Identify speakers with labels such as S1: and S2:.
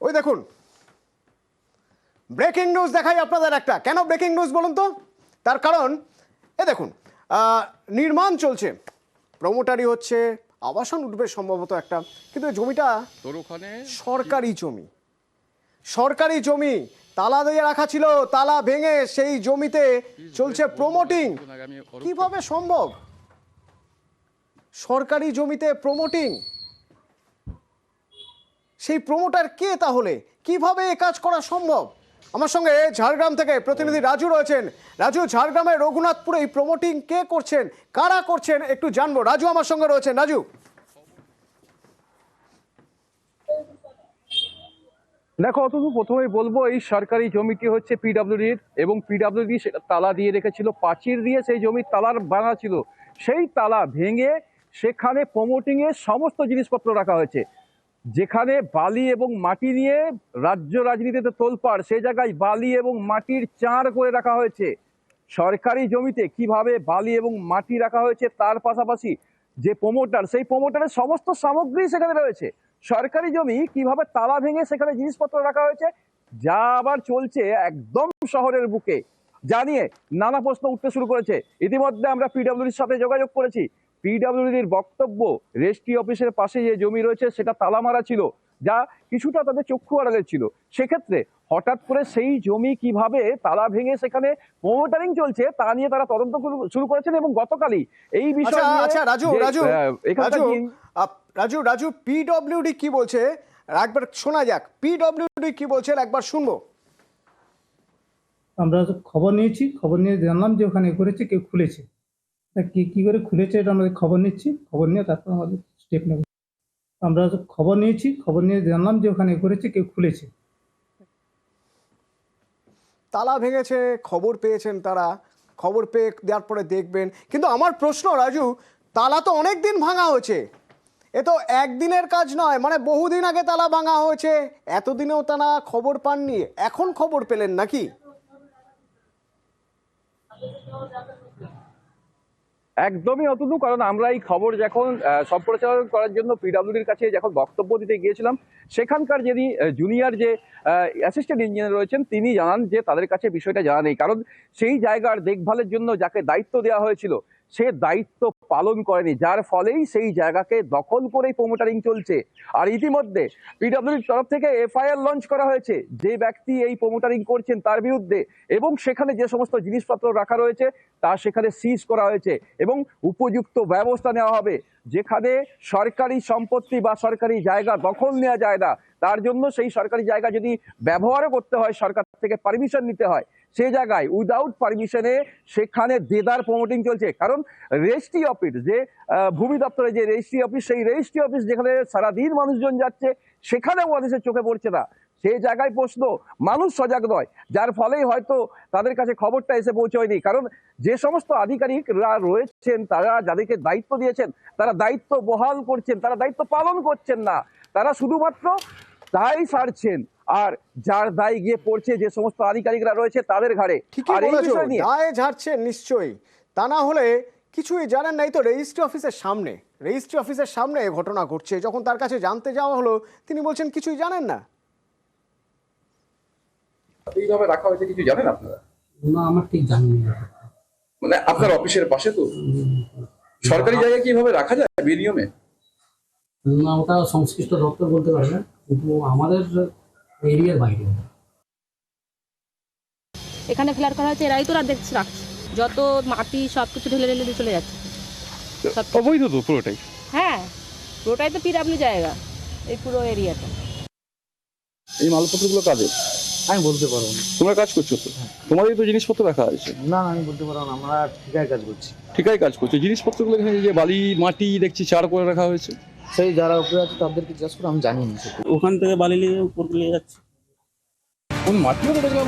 S1: ওই দেখুন breaking news দেখাই আপনাদের একটা। কেন ব্রেকিং নিউজ বলুন তো? তার কারণ এ দেখুন নির্মাণ চলছে, প্রমোটারি হচ্ছে, আবাসন উঠবে সম্ভবত একটা, কিন্তু এই জমিটা সরকারি জমি। সরকারি জমি তালা দিয়ে রাখা ছিল, তালা ভেঙে সেই জমিতে চলছে প্রমোটিং। কিভাবে সম্ভব? সরকারি জমিতে প্রমোটিং, সেই প্রমোটার কে তাহলে? কিভাবে এ কাজ করা সম্ভব? আমার সঙ্গে ঝাড়গ্রাম থেকে প্রতিনিধি রাজু রয়েছেন। রাজু, ঝাড়গ্রামের রঘুনাথপুরে এই প্রমোটিং কে করছেন, কারা করছেন একটু জানবো। রাজু আমার সঙ্গে রয়েছেন। রাজু,
S2: দেখো অতটুকু প্রথমেই বলবো, এই সরকারি জমিটি হচ্ছে পিডব্লিউডির, এবং পিডব্লিউডি সেটা তালা দিয়ে রেখেছিল, প্রাচীর দিয়ে সেই জমির তালার বানা ছিল। সেই তালা ভেঙে সেখানে প্রমোটিং এর সমস্ত জিনিসপত্র রাখা হয়েছে। যেখানে বালি এবং মাটি নিয়ে রাজ্য রাজনীতিতে তোলপাড়, সেই জায়গায় বালি এবং মাটির চার করে রাখা হয়েছে। সরকারি জমিতে কিভাবে বালি এবং মাটি রাখা হয়েছে, তার পাশাপাশি যে প্রমোটার, সেই প্রমোটারের সমস্ত সামগ্রী সেখানে রয়েছে। সরকারি জমি কিভাবে তালা ভেঙে সেখানে জিনিসপত্র রাখা হয়েছে, যা আবার চলছে একদম শহরের বুকে, জানিয়ে নানা প্রশ্ন উঠতে শুরু করেছে। ইতিমধ্যে আমরা পিডব্লিউডির সাথে যোগাযোগ করেছি। পিডব্লিউডির বক্তব্য, রেজিস্ট্রি অফিসের পাশে যে জমি রয়েছে সেটা তালা মারা ছিল, যা কিছুটা তাদের চক্ষু আড়ালে ছিল। সেক্ষেত্রে হঠাৎ করে সেই জমি কিভাবে তালা ভেঙে সেখানে প্রমোটারিং চলছে তা নিয়ে তারা তদন্ত শুরু করেছেন, এবং গতকালই এই বিষয়ে
S1: রাজু পিডব্লিউডি কি বলছে একবার শোনা যাক। পিডব্লিউডি কি বলছে একবার শুনবো।
S3: আমরা খবর নিয়েছি, খবর নিয়ে জানলাম যে ওখানে করেছে, কেউ খুলেছে। কি করে খুলেছে এটা আমাদের খবর নিচ্ছি, খবর নিয়ে তারপর আমাদের স্টেপ নেব। আমরা খবর নিয়েছি, খবর নিয়ে জানলাম যে ওখানে করেছে, কেউ খুলেছে।
S1: তালা ভেঙেছে, খবর পেয়েছেন তারা, খবর পেয়ে দেওয়ার পরে দেখবেন। কিন্তু আমার প্রশ্ন রাজু, তালা তো অনেক দিন ভাঙা হয়েছে, এ তো একদিনের কাজ নয়, মানে বহুদিন আগে তালা ভাঙা হয়েছে, এতদিনেও তারা খবর পাননি, এখন খবর পেলেন নাকি?
S2: একদমই অতটুকু, কারণ আমরা এই খবর যখন সম্প্রচার করার জন্য পিডব্লিউডির কাছে যখন বক্তব্য দিতে গিয়েছিলাম, সেখানকার যিনি জুনিয়র যে অ্যাসিস্ট্যান্ট ইঞ্জিনিয়ার রয়েছেন, তিনি জানান যে তাদের কাছে বিষয়টা জানা নেই, কারণ সেই জায়গার দেখভালের জন্য যাকে দায়িত্ব দেওয়া হয়েছিল সে দায়িত্ব পালন করেনি, যার ফলেই সেই জায়গাকে দখল করেই প্রমোটারিং চলছে। আর ইতিমধ্যে পিডব্লিউডির তরফ থেকে এফআইআর লঞ্চ করা হয়েছে যে ব্যক্তি এই প্রমোটারিং করছেন তার বিরুদ্ধে, এবং সেখানে যে সমস্ত জিনিসপত্র রাখা রয়েছে তা সেখানে সিজ করা হয়েছে, এবং উপযুক্ত ব্যবস্থা নেওয়া হবে। যেখানে সরকারি সম্পত্তি বা সরকারি জায়গা দখল নেওয়া যায় না, তার জন্য সেই সরকারি জায়গা যদি ব্যবহারও করতে হয়, সরকার থেকে পারমিশন নিতে হয়, সেই জায়গায় উইদাউট পারমিশনে সেখানে দেদার প্রমোটিং চলছে। কারণ রেজিস্ট্রি অফিস, যে ভূমি দপ্তরের যে রেজিস্ট্রি অফিস, সেই রেজিস্ট্রি অফিস যেখানে সারাদিন মানুষজন যাচ্ছে, সেখানেও মানুষের চোখে পড়ছে না। সেই জায়গায় প্রশ্ন, মানুষ সজাগ নয়, যার ফলেই হয়তো তাদের কাছে খবরটা এসে পৌঁছয়নি। কারণ যে সমস্ত আধিকারিকরা রয়েছেন, তারা যাদেরকে দায়িত্ব দিয়েছেন, তারা দায়িত্ব বহাল করছেন, তারা দায়িত্ব পালন করছেন না, তারা শুধুমাত্র দায় সারছেন, আর যার দায় গিয়ে পড়ছে যে সমস্ত আধিকারিকরা রয়েছে তাদের ঘাড়ে।
S1: আর এই বিষয় নিয়ে দায় ঝাড়ছে নিশ্চয়ই, তা না হলে কিছুই জানেন নাই তো। রেজিস্ট্রি অফিসের সামনে ঘটনা ঘটছে, যখন তার কাছে জানতে যাওয়া হলো তিনি বলছেন কিছুই জানেন না।
S4: এইভাবে রাখা হয়েছে, কিছু জানেন আপনারা?
S3: না, আমার ঠিক জানি না।
S4: মানে আপনার অফিসের পাশে তো সরকারি জায়গায় কিভাবে রাখা যায় বিনিয়মে?
S3: না, ওটা সংশ্লিষ্ট দপ্তর বলতে পারবে, কিন্তু আমাদের এরিয়ার বাইরে।
S5: এখানে ফ্ল্যাট করা হয়েছে, এরাই তো দেখছি রাখছে, যত মাটি সব কিছু ঢেলে ঢেলে দিয়ে চলে যাচ্ছে।
S2: অবৈধ তো পুরোটাই?
S5: হ্যাঁ, পুরোটাই তো পিডব্লিউ জায়গা, এই পুরো এরিয়াটা।
S4: এই মালপত্রগুলো কাদের?
S3: আমি বলতে পারবো না।
S4: তোমরা কাজ করছো তো, তোমাদের তো জিনিসপত্র রাখা আছে?
S3: না, আমি বলতে পারবো না, আমরা ঠিকায় কাজ করছি।
S4: ঠিকাই কাজ করছো, জিনিসপত্রগুলো এখানে যে বালি মাটি দেখছি চার করে রাখা হয়েছে।
S3: সেই যারা উপরে আছে তাদেরকে জিজ্ঞাসা করে, আমি জানি না।
S6: ওখান থেকে বালি নিয়ে উপর নিয়ে যাচ্ছে।
S4: কোন মাটিও তো দেখলাম